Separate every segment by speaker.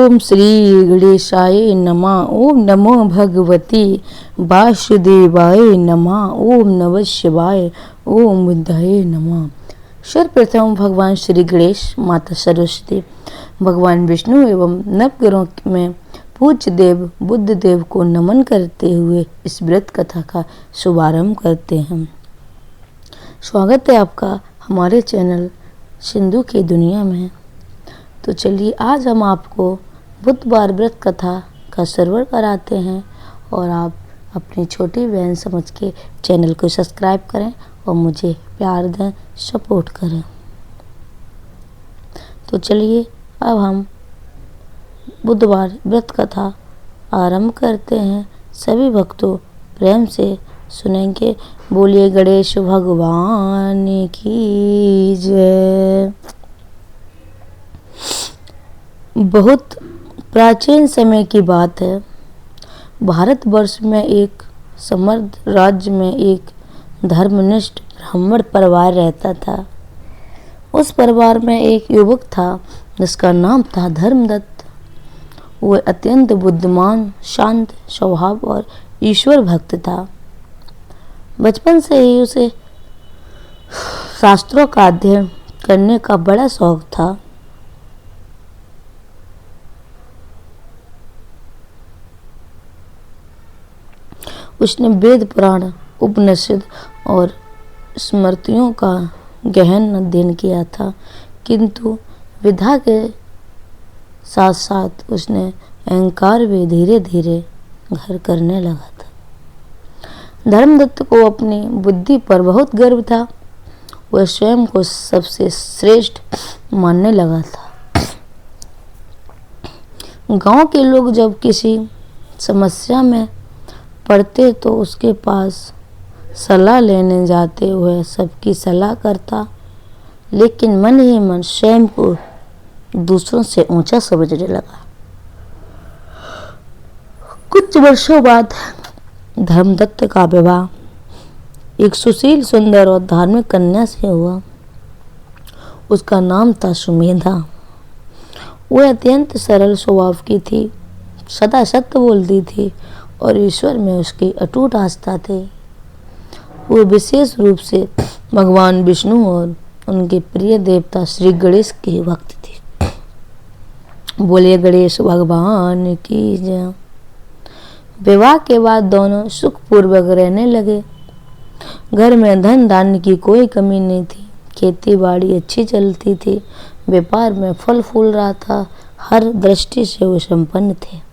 Speaker 1: ओम श्री गणेशाय नमः। ओम नमो भगवती वासुदेवाय नमः। ओम नमः शिवाय। ओम बुद्धाय नमः। सर्वप्रथम भगवान श्री गणेश, माता सरस्वती, भगवान विष्णु एवं नवग्रहों में पूज्य देव बुद्ध देव को नमन करते हुए इस व्रत कथा का शुभारंभ करते हैं। स्वागत है आपका हमारे चैनल सिंधु की दुनिया में। तो चलिए आज हम आपको बुधवार व्रत कथा का श्रवण कराते हैं और आप अपनी छोटी बहन समझ के चैनल को सब्सक्राइब करें और मुझे प्यार दें, सपोर्ट करें। तो चलिए अब हम बुधवार व्रत कथा आरंभ करते हैं। सभी भक्तों प्रेम से सुनेंगे। बोलिए गणेश भगवान की जय। बहुत प्राचीन समय की बात है। भारतवर्ष में एक समृद्ध राज्य में एक धर्मनिष्ठ ब्राह्मण परिवार रहता था। उस परिवार में एक युवक था जिसका नाम था धर्मदत्त। वह अत्यंत बुद्धिमान, शांत स्वभाव और ईश्वर भक्त था। बचपन से ही उसे शास्त्रों का अध्ययन करने का बड़ा शौक था। उसने वेद पुराण, उपनिषद और स्मृतियों का गहन अध्ययन किया था, किंतु विद्या के साथ साथ उसने अहंकार भी धीरे धीरे घर करने लगा था। धर्मदत्त को अपनी बुद्धि पर बहुत गर्व था। वह स्वयं को सबसे श्रेष्ठ मानने लगा था। गांव के लोग जब किसी समस्या में पढ़ते तो उसके पास सलाह लेने जाते। हुए सबकी सलाह करता, लेकिन मन ही मन स्वयं को दूसरों से ऊंचा समझने लगा। कुछ वर्षों बाद धर्मदत्त का विवाह एक सुशील, सुंदर और धार्मिक कन्या से हुआ। उसका नाम था सुमेधा। वह अत्यंत सरल स्वभाव की थी, सदा सत्य बोलती थी और ईश्वर में उसकी अटूट आस्था थी। वो विशेष रूप से भगवान विष्णु और उनके प्रिय देवता श्री गणेश की भक्त थी। बोलिए गणेश भगवान की जय। विवाह के बाद दोनों सुखपूर्वक रहने लगे। घर में धन धान्य की कोई कमी नहीं थी। खेती बाड़ी अच्छी चलती थी। व्यापार में फल फूल रहा था। हर दृष्टि से वो संपन्न थे।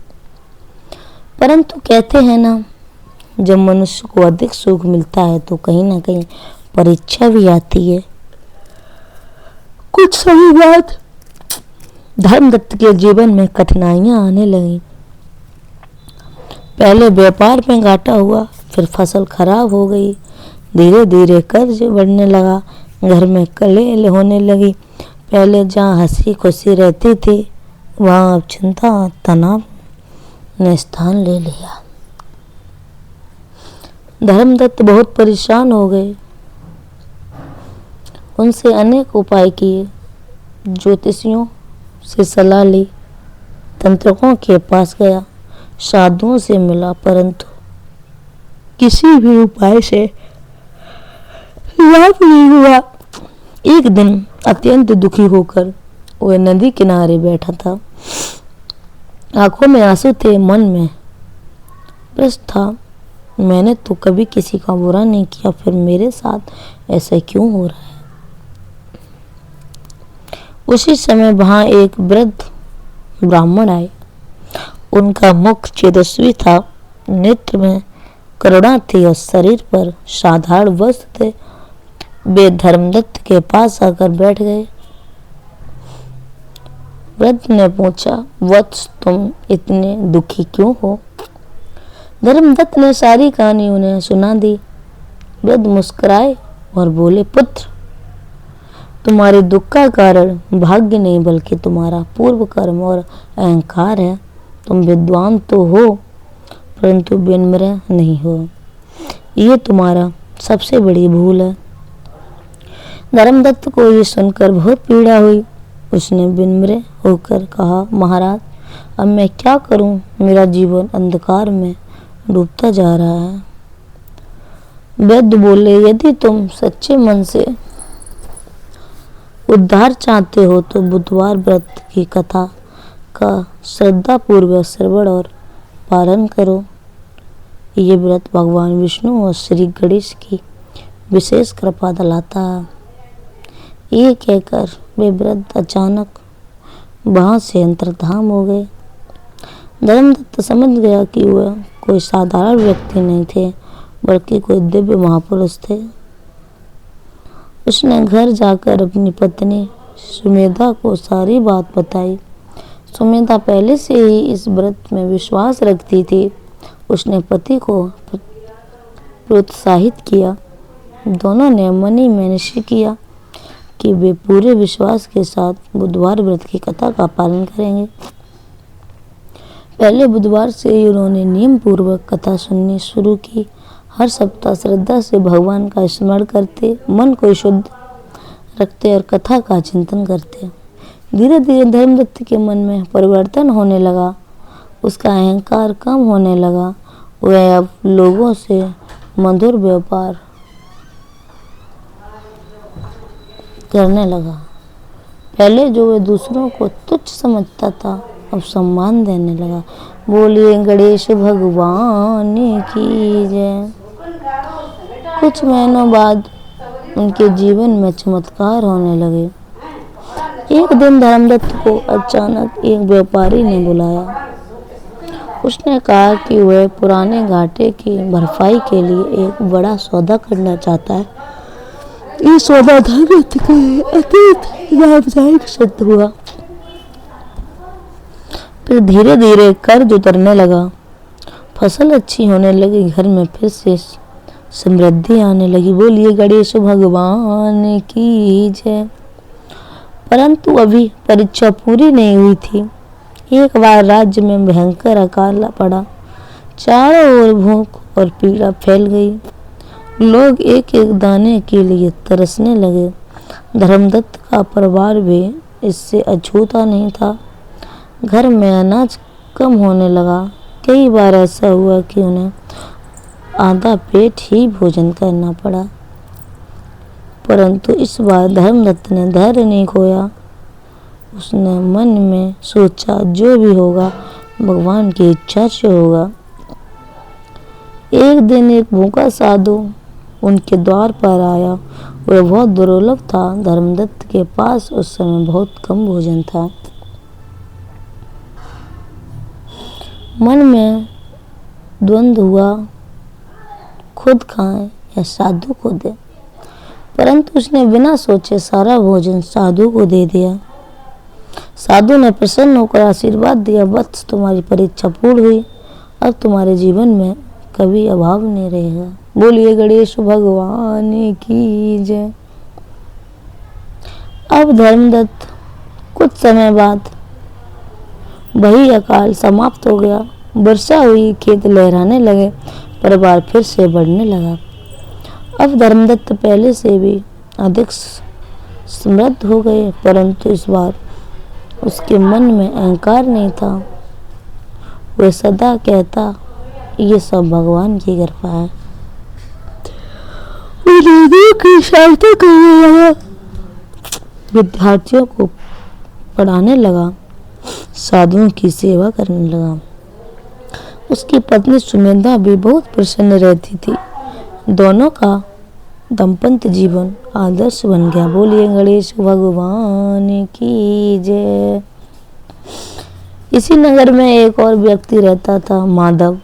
Speaker 1: परंतु कहते हैं ना, जब मनुष्य को अधिक सुख मिलता है तो कहीं ना कहीं परीक्षा भी आती है। कुछ समय बाद धर्मदत्त के जीवन में कठिनाइयां आने लगी। पहले व्यापार में घाटा हुआ, फिर फसल खराब हो गई। धीरे धीरे कर्ज बढ़ने लगा। घर में कलह होने लगी। पहले जहाँ हंसी खुशी रहती थी वहाँ अब चिंता और तनाव ने स्थान ले लिया। धर्मदत्त बहुत परेशान हो गए। उनसे अनेक उपाय किए, ज्योतिषियों से सलाह ली, तंत्रकों के पास गया, साधुओं से मिला, परंतु किसी भी उपाय से लाभ नहीं हुआ। एक दिन अत्यंत दुखी होकर वह नदी किनारे बैठा था। आंखों में आंसू थे, मन में प्रश्न था, मैंने तो कभी किसी का बुरा नहीं किया, फिर मेरे साथ ऐसा क्यों हो रहा है। उसी समय वहां एक वृद्ध ब्राह्मण आए। उनका मुख तेजस्वी था, नेत्र में करुणा थी और शरीर पर साधारण वस्त्र थे। वे धर्मदत्त के पास आकर बैठ गए। वृद्ध ने पूछा, वत्स तुम इतने दुखी क्यों हो। धर्मदत्त ने सारी कहानी उन्हें सुना दी। वृद्ध मुस्कुराए और बोले, पुत्र, तुम्हारे दुख का कारण भाग्य नहीं बल्कि तुम्हारा पूर्व कर्म और अहंकार है। तुम विद्वान तो हो परंतु विनम्र नहीं हो। ये तुम्हारा सबसे बड़ी भूल है। धर्मदत्त को ये सुनकर बहुत पीड़ा हुई। उसने विनम्र होकर कहा, महाराज, अब मैं क्या करूं? मेरा जीवन अंधकार में डूबता जा रहा है। वृद्ध बोले, यदि तुम सच्चे मन से उद्धार चाहते हो तो बुधवार व्रत की कथा का श्रद्धापूर्वक श्रवण और पालन करो। ये व्रत भगवान विष्णु और श्री गणेश की विशेष कृपा दिलाता है। ये कहकर वे वृद्ध अचानक वहां से अंतर्धान हो गए। धर्मदत्त समझ गया कि वह कोई साधारण व्यक्ति नहीं थे, बल्कि कोई दिव्य महापुरुष थे। उसने घर जाकर अपनी पत्नी सुमेधा को सारी बात बताई। सुमेधा पहले से ही इस व्रत में विश्वास रखती थी। उसने पति को प्रोत्साहित किया। दोनों ने मन ही में निश्चय किया कि वे पूरे विश्वास के साथ बुधवार व्रत की कथा का पालन करेंगे। पहले बुधवार से ही उन्होंने नियम पूर्वक कथा सुननी शुरू की। हर सप्ताह श्रद्धा से भगवान का स्मरण करते, मन को शुद्ध रखते और कथा का चिंतन करते। धीरे धीरे धर्मदत्त के मन में परिवर्तन होने लगा। उसका अहंकार कम होने लगा। वह अब लोगों से मधुर व्यवहार करने लगा। पहले जो वह दूसरों को तुच्छ समझता था, अब सम्मान देने लगा। बोलिए गणेश भगवान की जय। कुछ महीनों बाद उनके जीवन में चमत्कार होने लगे। एक दिन धर्मदत्त को अचानक एक व्यापारी ने बुलाया। उसने कहा कि वह पुराने घाटे की भरपाई के लिए एक बड़ा सौदा करना चाहता है। ये सौदा धर्मदत्त के लिए अत्यंत लाभदायक सिद्ध हुआ। फिर धीरे धीरे कर्ज उतरने लगा। फसल अच्छी होने लगी। घर में फिर से समृद्धि आने लगी। बोलिए गणेश भगवान की जय। परंतु अभी परीक्षा पूरी नहीं हुई थी। एक बार राज्य में भयंकर अकाल पड़ा। चारों ओर भूख और पीड़ा फैल गई। लोग एक एक दाने के लिए तरसने लगे। धर्मदत्त का परिवार भी इससे अछूता नहीं था। घर में अनाज कम होने लगा। कई बार ऐसा हुआ कि उन्हें आधा पेट ही भोजन करना पड़ा। परंतु इस बार धर्मदत्त ने धैर्य नहीं खोया। उसने मन में सोचा, जो भी होगा भगवान की इच्छा से होगा। एक दिन एक भूखा साधु उनके द्वार पर आया। वह बहुत दुर्लभ था। धर्मदत्त के पास उस समय बहुत कम भोजन था। मन में द्वंद्व हुआ, खुद खाएं या साधु को दे। परंतु उसने बिना सोचे सारा भोजन साधु को दे दिया। साधु ने प्रसन्न होकर आशीर्वाद दिया, वत्स तुम्हारी परीक्षा पूर्ण हुई। अब तुम्हारे जीवन में कभी अभाव नहीं रहेगा। बोलिए गणेश भगवान की जय। अब धर्मदत्त कुछ समय बाद वही अकाल समाप्त हो गया। वर्षा हुई, खेत लहराने लगे, परिवार फिर से बढ़ने लगा। अब धर्मदत्त पहले से भी अधिक समृद्ध हो गए। परंतु इस बार उसके मन में अहंकार नहीं था। वह सदा कहता, ये सब भगवान की कृपा है। की सहायता करने लगा, विद्यार्थियों को पढ़ाने लगा, साधुओं की सेवा करने लगा। उसकी पत्नी सुमेधा भी बहुत प्रसन्न रहती थी। दोनों का दाम्पत्य जीवन आदर्श बन गया। बोलिए गणेश भगवान की जय। इसी नगर में एक और व्यक्ति रहता था, माधव।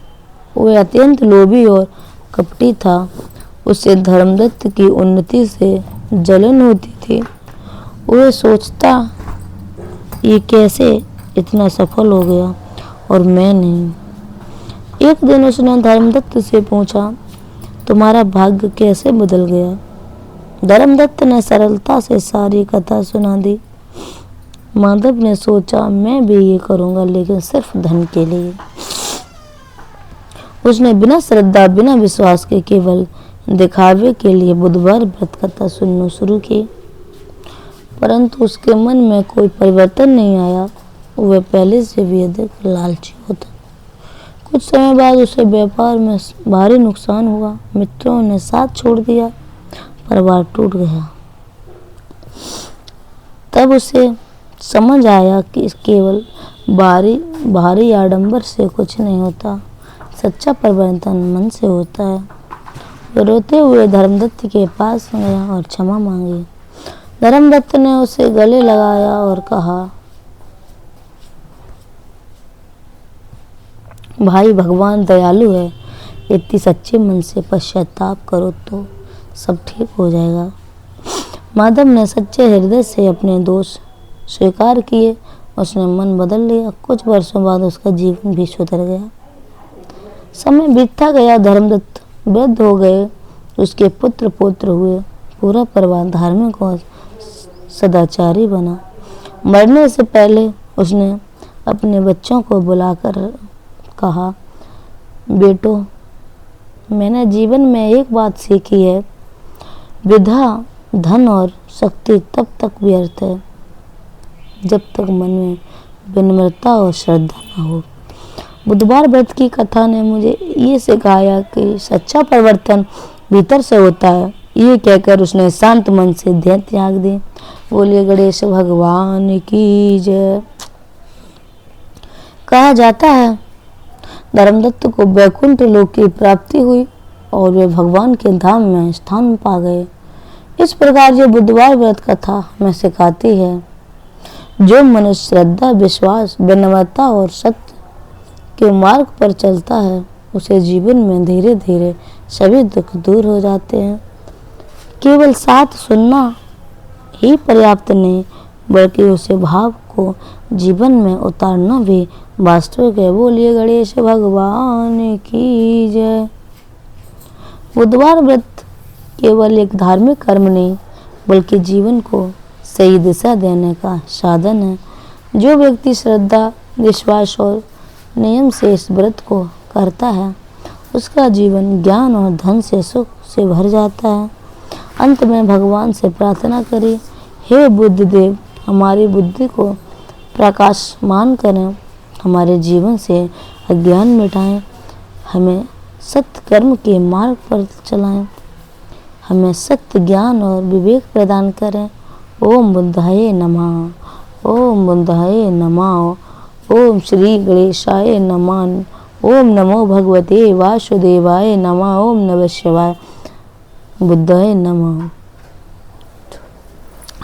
Speaker 1: वह अत्यंत लोभी और कपटी था। उसे धर्मदत्त की उन्नति से जलन होती थी। वह सोचता, ये कैसे इतना सफल हो गया और मैं नहीं। एक दिन उसने धर्मदत्त से पूछा, तुम्हारा भाग्य कैसे बदल गया? धर्मदत्त ने सरलता से सारी कथा सुना दी। माधव ने सोचा, मैं भी ये करूंगा, लेकिन सिर्फ धन के लिए। उसने बिना श्रद्धा, बिना विश्वास के, केवल दिखावे के लिए बुधवार व्रत कथा सुनना शुरू की। परंतु उसके मन में कोई परिवर्तन नहीं आया। वह पहले से भी अधिक लालची होता। कुछ समय बाद उसे व्यापार में भारी नुकसान हुआ। मित्रों ने साथ छोड़ दिया, परिवार टूट गया। तब उसे समझ आया कि केवल भारी आडंबर से कुछ नहीं होता, सच्चा परिवर्तन मन से होता है। वो रोते हुए धर्मदत्त के पास गया और क्षमा मांगी। धर्मदत्त ने उसे गले लगाया और कहा, भाई, भगवान दयालु है, इतनी सच्चे मन से पश्चाताप करो तो सब ठीक हो जाएगा। माधव ने सच्चे हृदय से अपने दोष स्वीकार किए। उसने मन बदल लिया। कुछ वर्षों बाद उसका जीवन भी सुधर गया। समय बीतता गया, धर्मदत्त वृद्ध हो गए, उसके पुत्र पौत्र हुए, पूरा परिवार धार्मिक और सदाचारी बना। मरने से पहले उसने अपने बच्चों को बुलाकर कहा, बेटो, मैंने जीवन में एक बात सीखी है, विद्या, धन और शक्ति तब तक व्यर्थ है जब तक मन में विनम्रता और श्रद्धा न हो। बुधवार व्रत की कथा ने मुझे ये सिखाया कि सच्चा परिवर्तन भीतर से होता है। ये कहकर उसने शांत मन से ध्येय त्याग दी। बोलिए गणेश भगवान की जय। कहा जाता है धर्मदत्त को वैकुंठ लोक की प्राप्ति हुई और वे भगवान के धाम में स्थान पा गए। इस प्रकार जो बुधवार व्रत कथा हमें सिखाती है, जो मनुष्य श्रद्धा, विश्वास, विनम्रता और सत्य के मार्ग पर चलता है, उसे जीवन में धीरे धीरे सभी दुख दूर हो जाते हैं। केवल साथ सुनना ही पर्याप्त नहीं, बल्कि उसे भाव को जीवन में उतारना भी वास्तविक है। बोलिए गणेश भगवान की जय। बुधवार व्रत केवल एक धार्मिक कर्म नहीं, बल्कि जीवन को सही दिशा देने का साधन है। जो व्यक्ति श्रद्धा, विश्वास और नियम से इस व्रत को करता है, उसका जीवन ज्ञान और धन से सुख से भर जाता है। अंत में भगवान से प्रार्थना करें, हे बुद्धदेव, हमारी बुद्धि को प्रकाशमान करें, हमारे जीवन से अज्ञान मिटाएं, हमें सत्य कर्म के मार्ग पर चलाएं, हमें सत्य ज्ञान और विवेक प्रदान करें। ओम बुद्धाय नमः, ओम बुद्धाय नमः, ओम श्री गणेशाय नमः, ओम नमो भगवते वासुदेवाय नमः, ओम नमः शिवाय, बुद्धाय नमः।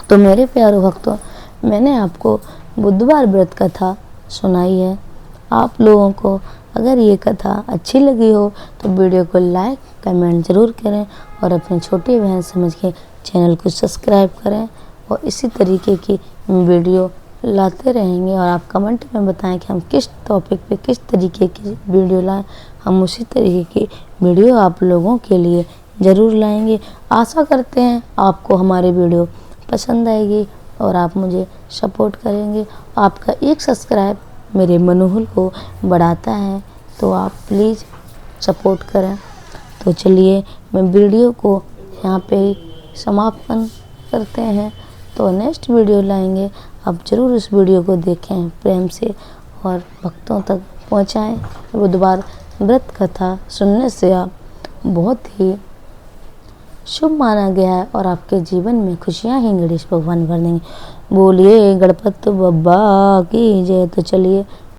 Speaker 1: तो मेरे प्यारे भक्तों, मैंने आपको बुधवार व्रत कथा सुनाई है। आप लोगों को अगर ये कथा अच्छी लगी हो तो वीडियो को लाइक कमेंट ज़रूर करें और अपनी छोटी बहन समझ के चैनल को सब्सक्राइब करें और इसी तरीके की वीडियो लाते रहेंगे। और आप कमेंट में बताएं कि हम किस टॉपिक पे किस तरीके की वीडियो लाएं, हम उसी तरीके की वीडियो आप लोगों के लिए ज़रूर लाएंगे। आशा करते हैं आपको हमारी वीडियो पसंद आएगी और आप मुझे सपोर्ट करेंगे। आपका एक सब्सक्राइब मेरे मनोबल को बढ़ाता है, तो आप प्लीज़ सपोर्ट करें। तो चलिए मैं वीडियो को यहाँ पे समापन करते हैं, तो नेक्स्ट वीडियो लाएंगे। आप ज़रूर इस वीडियो को देखें, प्रेम से और भक्तों तक पहुँचाएँ। बुधवार व्रत कथा सुनने से आप बहुत ही शुभ माना गया है और आपके जीवन में खुशियाँ ही गणेश भगवान भर देंगे। बोलिए गणपति बप्पा की जय। तो चलिए